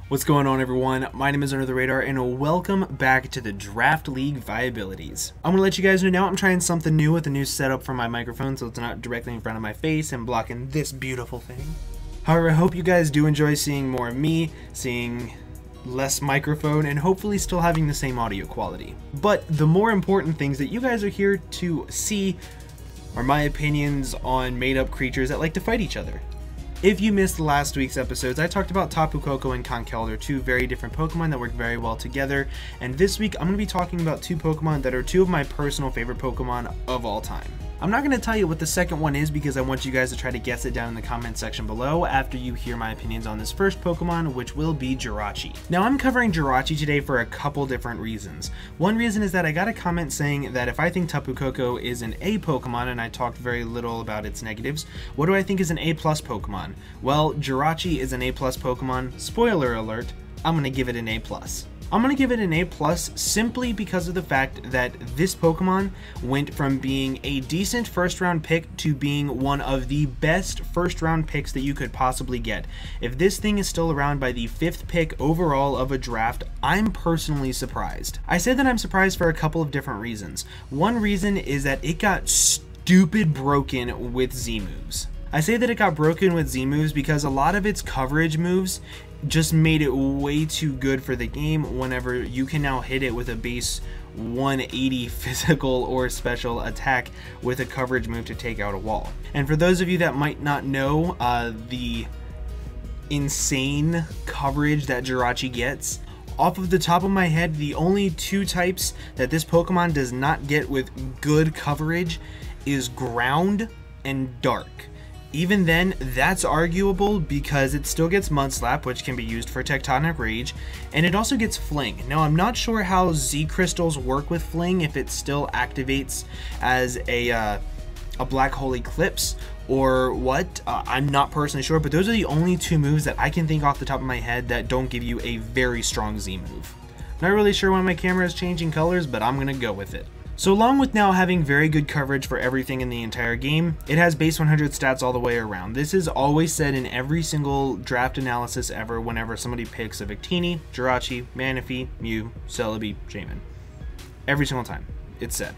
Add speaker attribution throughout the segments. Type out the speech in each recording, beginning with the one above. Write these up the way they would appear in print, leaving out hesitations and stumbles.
Speaker 1: What's going on, everyone? My name is UnderTheRadar and welcome back to the Draft League Viabilities. I'm going to let you guys know now I'm trying something new with a new setup for my microphone so it's not directly in front of my face and blocking this beautiful thing. However, I hope you guys do enjoy seeing more of me, seeing less microphone, and hopefully still having the same audio quality. But the more important things that you guys are here to see are my opinions on made-up creatures that like to fight each other. If you missed last week's episodes, I talked about Tapu Koko and Conkeldurr. They're two very different Pokemon that work very well together, and this week I'm going to be talking about two Pokemon that are two of my personal favorite Pokemon of all time. I'm not going to tell you what the second one is because I want you guys to try to guess it down in the comment section below after you hear my opinions on this first Pokemon, which will be Jirachi. Now, I'm covering Jirachi today for a couple different reasons. One reason is that I got a comment saying that if I think Tapu Koko is an A Pokemon and I talked very little about its negatives, what do I think is an A+ Pokemon? Well, Jirachi is an A+ Pokemon. Spoiler alert, I'm going to give it an A+. I'm going to give it an A+ simply because of the fact that this Pokemon went from being a decent first round pick to being one of the best first round picks that you could possibly get. If this thing is still around by the 5th pick overall of a draft, I'm personally surprised. I say that I'm surprised for a couple of different reasons. One reason is that it got stupid broken with Z moves. I say that it got broken with Z moves because a lot of its coverage moves just made it way too good for the game whenever you can now hit it with a base 180 physical or special attack with a coverage move to take out a wall. And for those of you that might not know the insane coverage that Jirachi gets, off of the top of my head, the only two types that this Pokemon does not get with good coverage is ground and dark. Even then, that's arguable because it still gets Mudslap, which can be used for Tectonic Rage, and it also gets Fling. Now, I'm not sure how Z Crystals work with Fling, if it still activates as a Black Hole Eclipse or what. I'm not personally sure, but those are the only two moves that I can think off the top of my head that don't give you a very strong Z move. Not really sure why my camera is changing colors, but I'm going to go with it. So along with now having very good coverage for everything in the entire game, it has base 100 stats all the way around. This is always said in every single draft analysis ever whenever somebody picks a Victini, Jirachi, Manaphy, Mew, Celebi, Shaman. Every single time, it's said.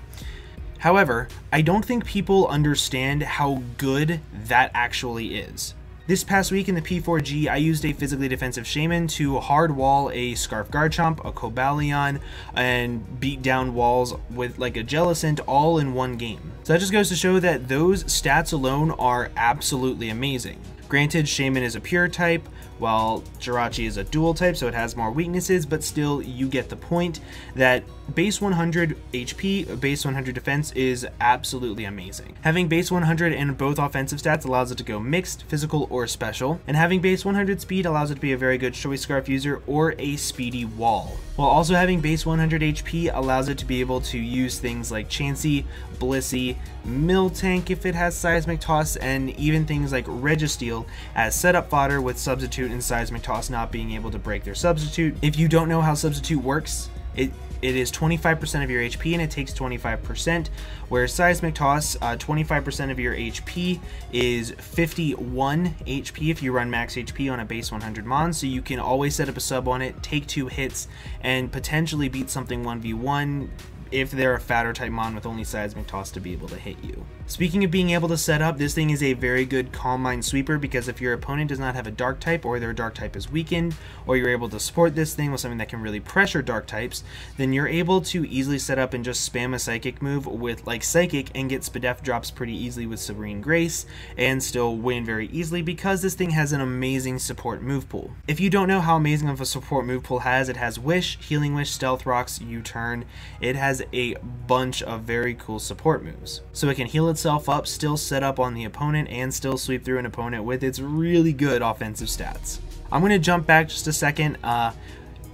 Speaker 1: However, I don't think people understand how good that actually is. This past week in the P4G, I used a physically defensive Shaman to hard wall a Scarf Garchomp, a Cobalion, and beat down walls with like a Jellicent all in one game. So that just goes to show that those stats alone are absolutely amazing. Granted, Shaman is a pure type, while Jirachi is a dual type, so it has more weaknesses, but still you get the point that base 100 HP, base 100 defense is absolutely amazing. Having base 100 in both offensive stats allows it to go mixed, physical, or special, and having base 100 speed allows it to be a very good Choice Scarf user or a speedy wall. While also having base 100 HP allows it to be able to use things like Chansey, Blissey, Miltank if it has Seismic Toss, and even things like Registeel as setup fodder with Substitute and Seismic Toss not being able to break their Substitute. If you don't know how Substitute works, it is 25% of your HP and it takes 25%, whereas Seismic Toss, 25% of your HP is 51 HP if you run max HP on a base 100 Mons, so you can always set up a sub on it, take 2 hits, and potentially beat something 1v1 if they're a fatter type Mon with only Seismic Toss to be able to hit you. Speaking of being able to set up, this thing is a very good Calm Mind sweeper because if your opponent does not have a dark type or their dark type is weakened, or you're able to support this thing with something that can really pressure dark types, then you're able to easily set up and just spam a Psychic move with like Psychic and get Spadef drops pretty easily with Serene Grace and still win very easily because this thing has an amazing support move pool. If you don't know how amazing of a support move pool it has Wish, Healing Wish, Stealth Rocks, U-Turn. It has a bunch of very cool support moves. So it can heal itself up, still set up on the opponent, and still sweep through an opponent with its really good offensive stats. I'm going to jump back just a second.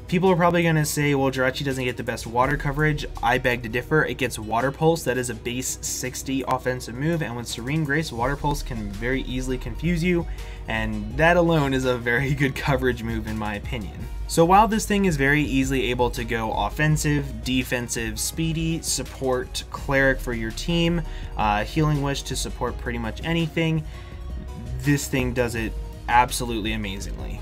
Speaker 1: People are probably going to say, well, Jirachi doesn't get the best water coverage. I beg to differ. It gets Water Pulse. That is a base 60 offensive move, and with Serene Grace, Water Pulse can very easily confuse you, and that alone is a very good coverage move in my opinion. So while this thing is very easily able to go offensive, defensive, speedy, support, cleric for your team, Healing Wish to support pretty much anything, this thing does it absolutely amazingly.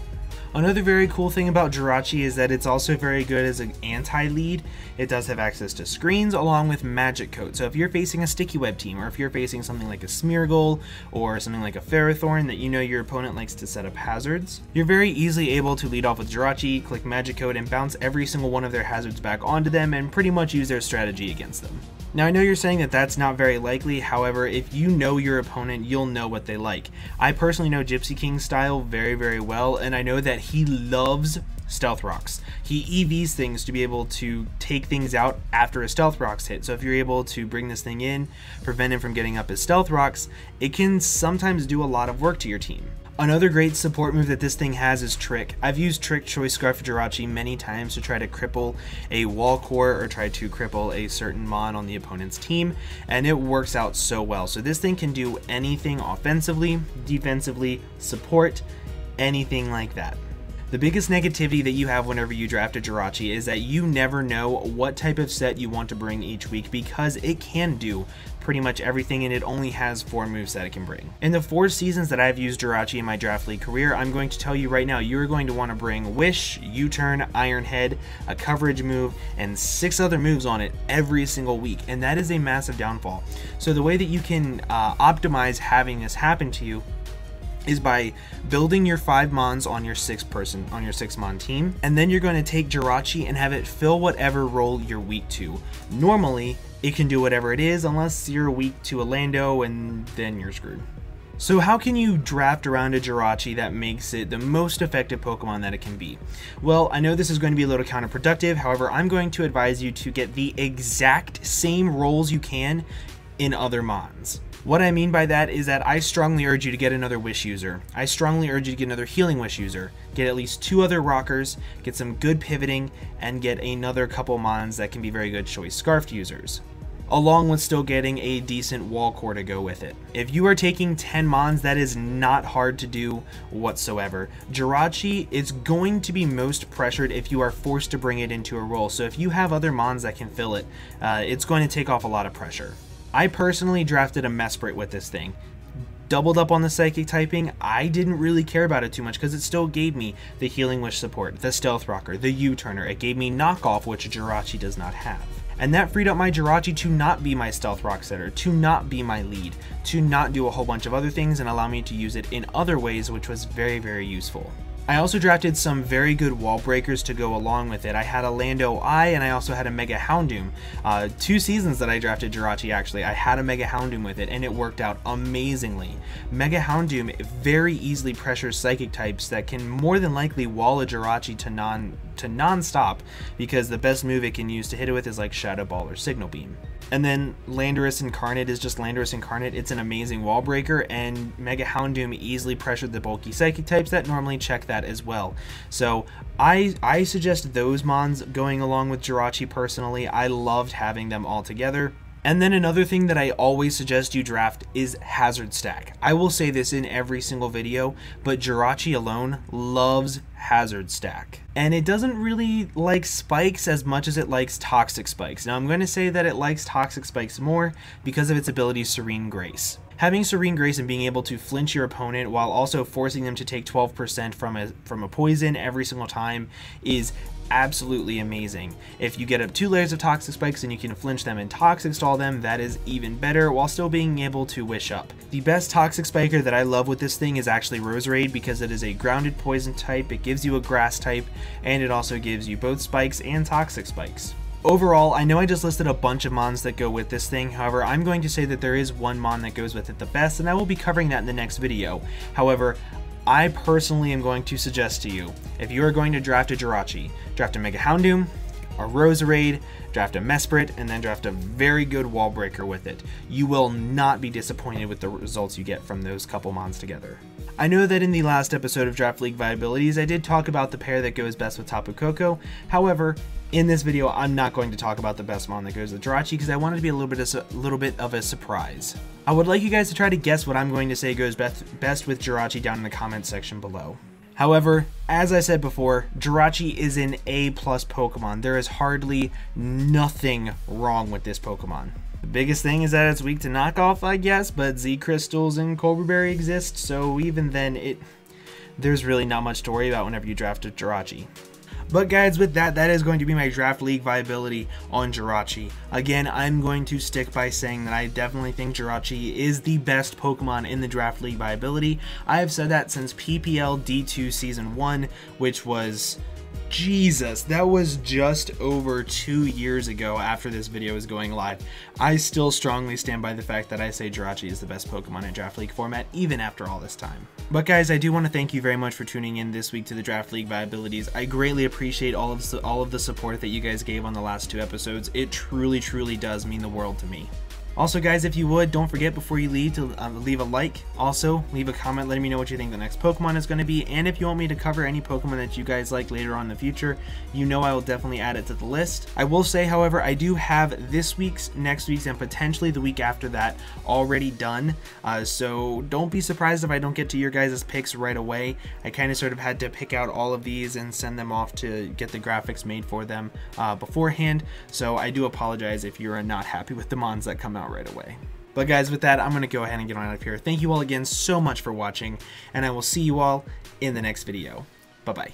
Speaker 1: Another very cool thing about Jirachi is that it's also very good as an anti-lead. It does have access to screens along with magic coat. So if you're facing a sticky web team, or if you're facing something like a Smeargle or something like a Ferrothorn that you know your opponent likes to set up hazards, you're very easily able to lead off with Jirachi, click magic coat, and bounce every single one of their hazards back onto them and pretty much use their strategy against them. Now I know you're saying that that's not very likely, however, if you know your opponent, you'll know what they like. I personally know Gypsy King's style very, very well, and I know that he loves stealth rocks. He EVs things to be able to take things out after a stealth rock's hit. So if you're able to bring this thing in, prevent him from getting up his stealth rocks, it can sometimes do a lot of work to your team. Another great support move that this thing has is Trick. I've used Trick Choice Scarf Jirachi many times to try to cripple a wall core or try to cripple a certain mon on the opponent's team, and it works out so well. So this thing can do anything offensively, defensively, support, anything like that. The biggest negativity that you have whenever you draft a Jirachi is that you never know what type of set you want to bring each week, because it can do pretty much everything and it only has 4 moves that it can bring. In the 4 seasons that I've used Jirachi in my draft league career, I'm going to tell you right now, you're going to want to bring Wish, U-turn, Iron Head, a coverage move, and 6 other moves on it every single week, and that is a massive downfall. So the way that you can optimize having this happen to you is by building your 5 mons on your 6 mon team, and then you're going to take Jirachi and have it fill whatever role you're weak to. Normally it can do whatever it is unless you're weak to a Lando, and then you're screwed. So how can you draft around a Jirachi that makes it the most effective Pokemon that it can be? Well, I know this is going to be a little counterproductive, however I'm going to advise you to get the exact same roles you can in other mons. What I mean by that is that I strongly urge you to get another Wish user. I strongly urge you to get another Healing Wish user. Get at least 2 other Rockers, get some good pivoting, and get another couple mons that can be very good Choice Scarfed users, along with still getting a decent wall core to go with it. If you are taking 10 mons, that is not hard to do whatsoever. Jirachi is going to be most pressured if you are forced to bring it into a role, so if you have other mons that can fill it, it's going to take off a lot of pressure. I personally drafted a Mesprit with this thing. Doubled up on the Psychic typing. I didn't really care about it too much because it still gave me the Healing Wish support, the Stealth Rocker, the U-turner. It gave me knockoff, which Jirachi does not have. And that freed up my Jirachi to not be my Stealth Rock setter, to not be my lead, to not do a whole bunch of other things, and allow me to use it in other ways, which was very, very useful. I also drafted some very good wall breakers to go along with it. I had a Lando Eye, and I also had a Mega Houndoom. 2 seasons that I drafted Jirachi, actually, I had a Mega Houndoom with it, and it worked out amazingly. Mega Houndoom very easily pressures Psychic types that can more than likely wall a Jirachi to non-stop, because the best move it can use to hit it with is like Shadow Ball or Signal Beam. And then Landorus Incarnate is just Landorus Incarnate. It's an amazing wall breaker, and Mega Houndoom easily pressured the bulky Psychic types that normally check that as well. So I suggest those mons going along with Jirachi personally. I loved having them all together. And then another thing that I always suggest you draft is Hazard Stack. I will say this in every single video, but Jirachi alone loves Hazard Stack. And it doesn't really like spikes as much as it likes toxic spikes. Now I'm going to say that it likes toxic spikes more because of its ability Serene Grace. Having Serene Grace and being able to flinch your opponent while also forcing them to take 12% from a poison every single time is absolutely amazing. If you get up 2 layers of toxic spikes and you can flinch them and toxic stall them, that is even better while still being able to wish up. The best toxic spiker that I love with this thing is actually Roserade, because it is a grounded poison type, it gives you a grass type, and it also gives you both spikes and toxic spikes. Overall, I know I just listed a bunch of mons that go with this thing, however, I'm going to say that there is one mon that goes with it the best, and I will be covering that in the next video. However, I personally am going to suggest to you, if you are going to draft a Jirachi, draft a Mega Houndoom, a Roserade, draft a Mesprit, and then draft a very good wall breaker with it. You will not be disappointed with the results you get from those couple mons together. I know that in the last episode of Draft League Viabilities, I did talk about the pair that goes best with Tapu Koko. However, in this video, I'm not going to talk about the best mon that goes with Jirachi because I want it to be a little bit of a surprise. I would like you guys to try to guess what I'm going to say goes best with Jirachi down in the comments section below. However, as I said before, Jirachi is an A+ Pokemon. There is hardly nothing wrong with this Pokemon. The biggest thing is that it's weak to knockoff, I guess, but Z Crystals and Cobra Berry exist, so even then there's really not much to worry about whenever you draft a Jirachi. But guys, with that is going to be my draft league viability on Jirachi. Again, I'm going to stick by saying that I definitely think Jirachi is the best Pokemon in the draft league viability. I have said that since PPL D2 Season 1, which was... Jesus, that was just over 2 years ago after this video is going live. I still strongly stand by the fact that I say Jirachi is the best Pokemon in Draft League format, even after all this time. But guys, I do want to thank you very much for tuning in this week to the Draft League Viabilities. I greatly appreciate all of the support that you guys gave on the last 2 episodes. It truly does mean the world to me. Also guys, if you would, don't forget before you leave to leave a like. Also, leave a comment letting me know what you think the next Pokemon is going to be, and if you want me to cover any Pokemon that you guys like later on in the future, you know I will definitely add it to the list. I will say, however, I do have this week's, next week's, and potentially the week after that already done, so don't be surprised if I don't get to your guys' picks right away. I kind of sort of had to pick out all of these and send them off to get the graphics made for them beforehand, so I do apologize if you're not happy with the mons that come out right away. But guys, with that, I'm going to go ahead and get on out of here. Thank you all again so much for watching, and I will see you all in the next video. Bye-bye.